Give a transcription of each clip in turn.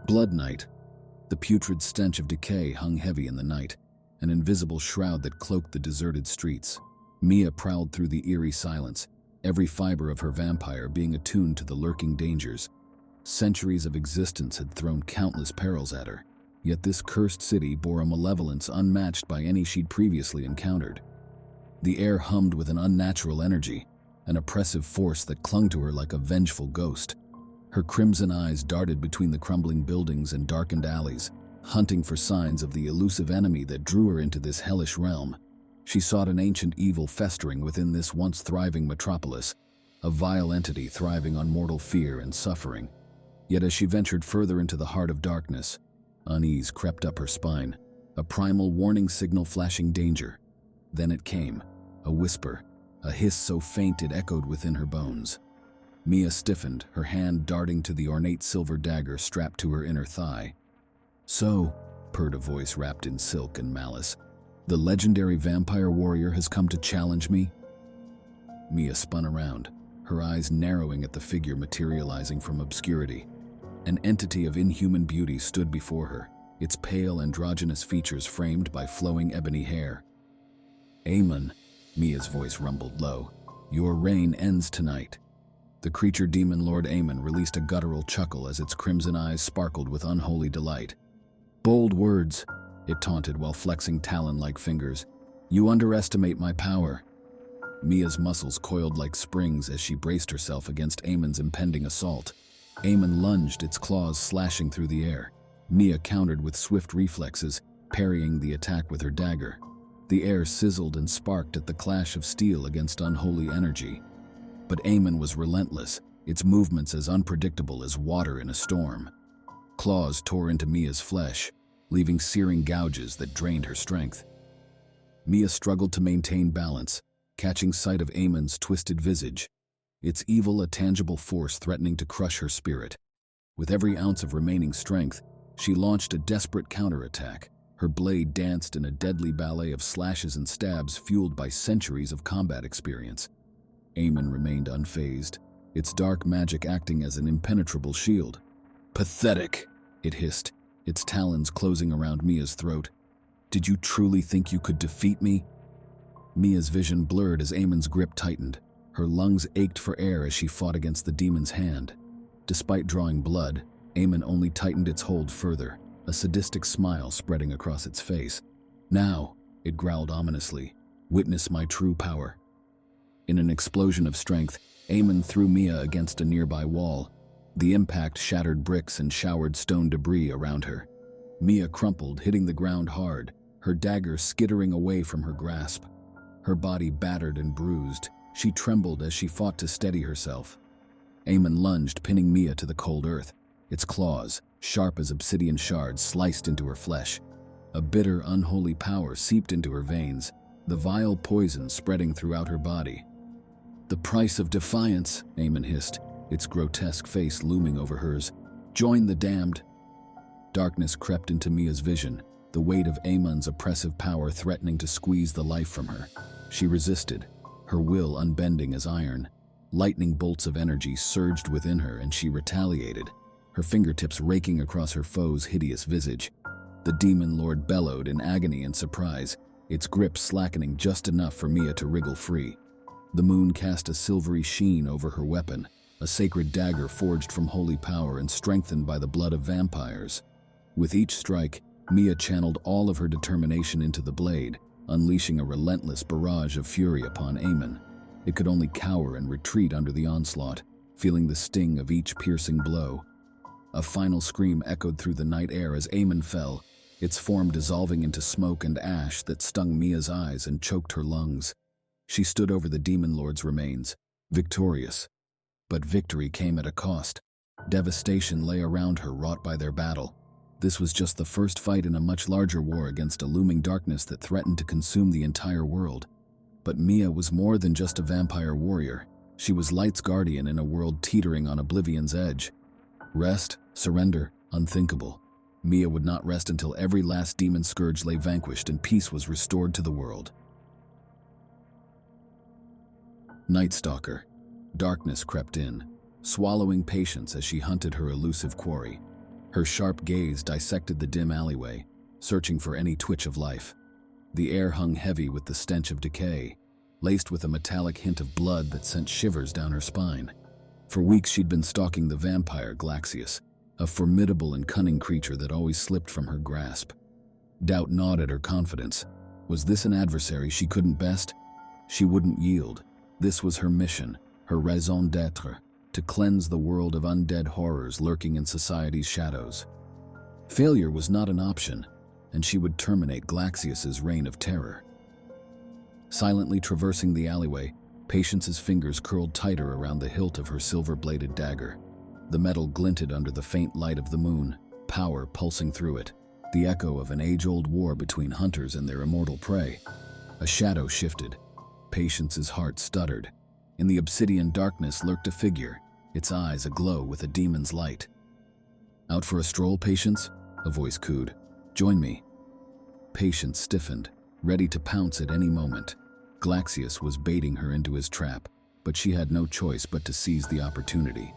Blood Night. The putrid stench of decay hung heavy in the night, an invisible shroud that cloaked the deserted streets. Mia prowled through the eerie silence, every fiber of her vampire being attuned to the lurking dangers. Centuries of existence had thrown countless perils at her, yet this cursed city bore a malevolence unmatched by any she'd previously encountered. The air hummed with an unnatural energy, an oppressive force that clung to her like a vengeful ghost. Her crimson eyes darted between the crumbling buildings and darkened alleys, hunting for signs of the elusive enemy that drew her into this hellish realm. She sought an ancient evil festering within this once thriving metropolis, a vile entity thriving on mortal fear and suffering. Yet as she ventured further into the heart of darkness, unease crept up her spine, a primal warning signal flashing danger. Then it came, a whisper, a hiss so faint it echoed within her bones. Mia stiffened, her hand darting to the ornate silver dagger strapped to her inner thigh. "So," purred a voice wrapped in silk and malice, "the legendary vampire warrior has come to challenge me?" Mia spun around, her eyes narrowing at the figure materializing from obscurity. An entity of inhuman beauty stood before her, its pale androgynous features framed by flowing ebony hair. "Aemon," Mia's voice rumbled low, "your reign ends tonight." The creature demon Lord Aemon released a guttural chuckle as its crimson eyes sparkled with unholy delight. "Bold words," it taunted while flexing talon-like fingers. "You underestimate my power." Mia's muscles coiled like springs as she braced herself against Aemon's impending assault. Aemon lunged, its claws slashing through the air. Mia countered with swift reflexes, parrying the attack with her dagger. The air sizzled and sparked at the clash of steel against unholy energy. But Aemon was relentless, its movements as unpredictable as water in a storm. Claws tore into Mia's flesh, leaving searing gouges that drained her strength. Mia struggled to maintain balance, catching sight of Aemon's twisted visage, its evil a tangible force threatening to crush her spirit. With every ounce of remaining strength, she launched a desperate counterattack. Her blade danced in a deadly ballet of slashes and stabs fueled by centuries of combat experience. Aemon remained unfazed, its dark magic acting as an impenetrable shield. "Pathetic," it hissed, its talons closing around Mia's throat. "Did you truly think you could defeat me?" Mia's vision blurred as Aemon's grip tightened. Her lungs ached for air as she fought against the demon's hand. Despite drawing blood, Aemon only tightened its hold further, a sadistic smile spreading across its face. "Now," it growled ominously, "witness my true power." In an explosion of strength, Aemon threw Mia against a nearby wall. The impact shattered bricks and showered stone debris around her. Mia crumpled, hitting the ground hard, her dagger skittering away from her grasp. Her body battered and bruised, she trembled as she fought to steady herself. Aemon lunged, pinning Mia to the cold earth. Its claws, sharp as obsidian shards, sliced into her flesh. A bitter, unholy power seeped into her veins, the vile poison spreading throughout her body. "The price of defiance," Aemon hissed, its grotesque face looming over hers. "Join the damned." Darkness crept into Mia's vision, the weight of Aemon's oppressive power threatening to squeeze the life from her. She resisted, her will unbending as iron. Lightning bolts of energy surged within her and she retaliated, her fingertips raking across her foe's hideous visage. The demon lord bellowed in agony and surprise, its grip slackening just enough for Mia to wriggle free. The moon cast a silvery sheen over her weapon, a sacred dagger forged from holy power and strengthened by the blood of vampires. With each strike, Mia channeled all of her determination into the blade, unleashing a relentless barrage of fury upon Aemon. It could only cower and retreat under the onslaught, feeling the sting of each piercing blow. A final scream echoed through the night air as Aemon fell, its form dissolving into smoke and ash that stung Mia's eyes and choked her lungs. She stood over the demon lord's remains, victorious. But victory came at a cost. Devastation lay around her, wrought by their battle. This was just the first fight in a much larger war against a looming darkness that threatened to consume the entire world. But Mia was more than just a vampire warrior. She was Light's guardian in a world teetering on oblivion's edge. Rest, surrender, unthinkable. Mia would not rest until every last demon scourge lay vanquished and peace was restored to the world. Night Stalker. Darkness crept in, swallowing patience as she hunted her elusive quarry. Her sharp gaze dissected the dim alleyway, searching for any twitch of life. The air hung heavy with the stench of decay, laced with a metallic hint of blood that sent shivers down her spine. For weeks she'd been stalking the vampire Glaxius, a formidable and cunning creature that always slipped from her grasp. Doubt gnawed at her confidence. Was this an adversary she couldn't best? She wouldn't yield. This was her mission, her raison d'être, to cleanse the world of undead horrors lurking in society's shadows. Failure was not an option, and she would terminate Glaxius's reign of terror. Silently traversing the alleyway, Patience's fingers curled tighter around the hilt of her silver-bladed dagger. The metal glinted under the faint light of the moon, power pulsing through it, the echo of an age-old war between hunters and their immortal prey. A shadow shifted. Patience's heart stuttered. In the obsidian darkness lurked a figure, its eyes aglow with a demon's light. "Out for a stroll, Patience?" a voice cooed. "Join me." Patience stiffened, ready to pounce at any moment. Glaxius was baiting her into his trap, but she had no choice but to seize the opportunity.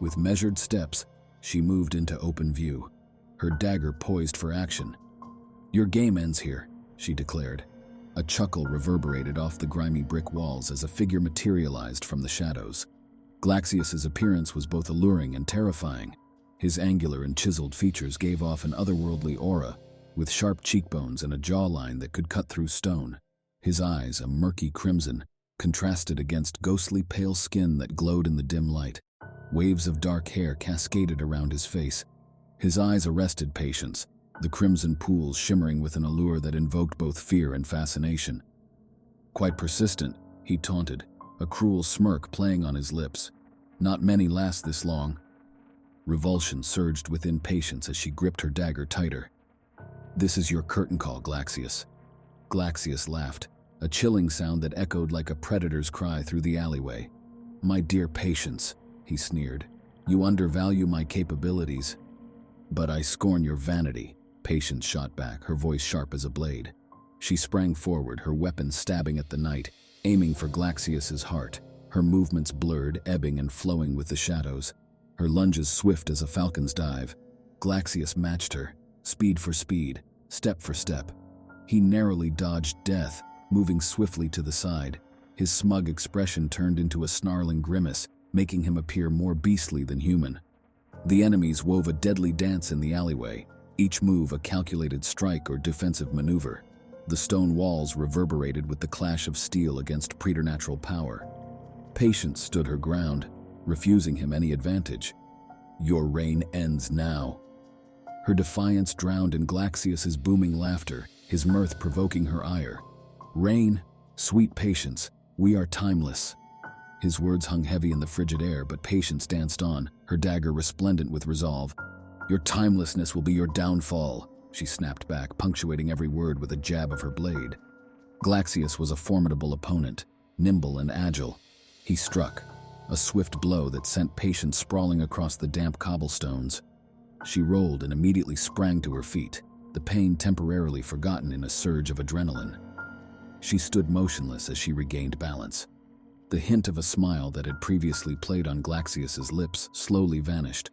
With measured steps, she moved into open view, her dagger poised for action. "Your game ends here," she declared. A chuckle reverberated off the grimy brick walls as a figure materialized from the shadows. Glaxius's appearance was both alluring and terrifying. His angular and chiseled features gave off an otherworldly aura, with sharp cheekbones and a jawline that could cut through stone. His eyes, a murky crimson, contrasted against ghostly pale skin that glowed in the dim light. Waves of dark hair cascaded around his face. His eyes arrested Patience, the crimson pools shimmering with an allure that invoked both fear and fascination. "Quite persistent," he taunted, a cruel smirk playing on his lips. "Not many last this long." Revulsion surged within Patience as she gripped her dagger tighter. "This is your curtain call, Glaxius." Glaxius laughed, a chilling sound that echoed like a predator's cry through the alleyway. "My dear Patience," he sneered, "you undervalue my capabilities." "But I scorn your vanity," Patience shot back, her voice sharp as a blade. She sprang forward, her weapon stabbing at the night, aiming for Glaxius's heart, her movements blurred, ebbing and flowing with the shadows, her lunges swift as a falcon's dive. Glaxius matched her, speed for speed, step for step. He narrowly dodged death, moving swiftly to the side. His smug expression turned into a snarling grimace, making him appear more beastly than human. The enemies wove a deadly dance in the alleyway, each move a calculated strike or defensive maneuver. The stone walls reverberated with the clash of steel against preternatural power. Patience stood her ground, refusing him any advantage. "Your reign ends now." Her defiance drowned in Glaxius's booming laughter, his mirth provoking her ire. "Reign, sweet Patience, we are timeless." His words hung heavy in the frigid air, but Patience danced on, her dagger resplendent with resolve. "Your timelessness will be your downfall," she snapped back, punctuating every word with a jab of her blade. Glaxius was a formidable opponent, nimble and agile. He struck, a swift blow that sent Patience sprawling across the damp cobblestones. She rolled and immediately sprang to her feet, the pain temporarily forgotten in a surge of adrenaline. She stood motionless as she regained balance. The hint of a smile that had previously played on Glaxius's lips slowly vanished,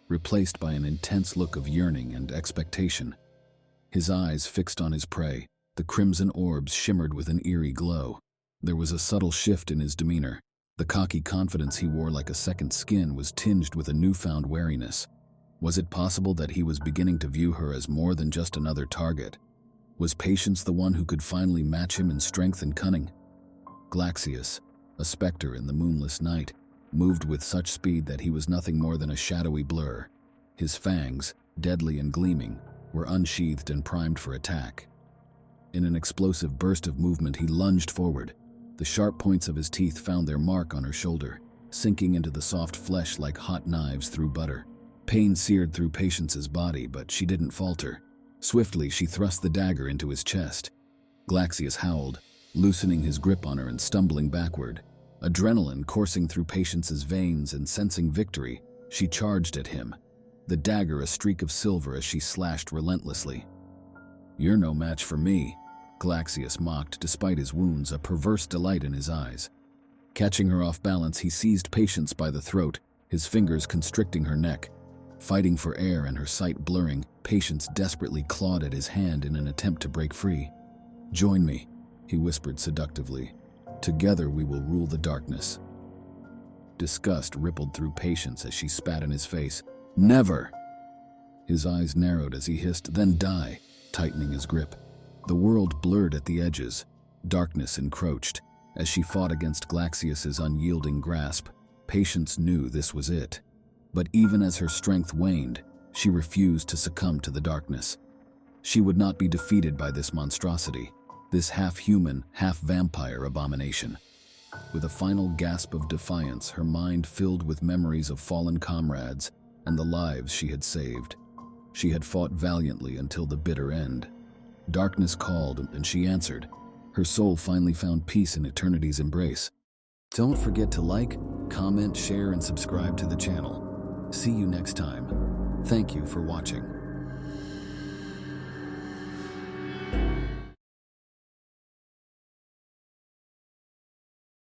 replaced by an intense look of yearning and expectation. His eyes fixed on his prey, the crimson orbs shimmered with an eerie glow. There was a subtle shift in his demeanor. The cocky confidence he wore like a second skin was tinged with a newfound wariness. Was it possible that he was beginning to view her as more than just another target? Was Patience the one who could finally match him in strength and cunning? Glaxius, a specter in the moonless night, moved with such speed that he was nothing more than a shadowy blur. His fangs, deadly and gleaming, were unsheathed and primed for attack. In an explosive burst of movement, he lunged forward. The sharp points of his teeth found their mark on her shoulder, sinking into the soft flesh like hot knives through butter. Pain seared through Patience's body, but she didn't falter. Swiftly, she thrust the dagger into his chest. Glaxius howled, loosening his grip on her and stumbling backward. Adrenaline coursing through Patience's veins, and sensing victory, she charged at him, the dagger a streak of silver as she slashed relentlessly. "You're no match for me," Glaxius mocked despite his wounds, a perverse delight in his eyes. Catching her off balance, he seized Patience by the throat, his fingers constricting her neck. Fighting for air and her sight blurring, Patience desperately clawed at his hand in an attempt to break free. "Join me," he whispered seductively. "Together we will rule the darkness." Disgust rippled through Patience as she spat in his face. "Never!" His eyes narrowed as he hissed, "Then die," tightening his grip. The world blurred at the edges. Darkness encroached. As she fought against Glaxius's unyielding grasp, Patience knew this was it. But even as her strength waned, she refused to succumb to the darkness. She would not be defeated by this monstrosity, this half-human, half-vampire abomination. With a final gasp of defiance, her mind filled with memories of fallen comrades and the lives she had saved. She had fought valiantly until the bitter end. Darkness called, and she answered. Her soul finally found peace in eternity's embrace. Don't forget to like, comment, share, and subscribe to the channel. See you next time. Thank you for watching.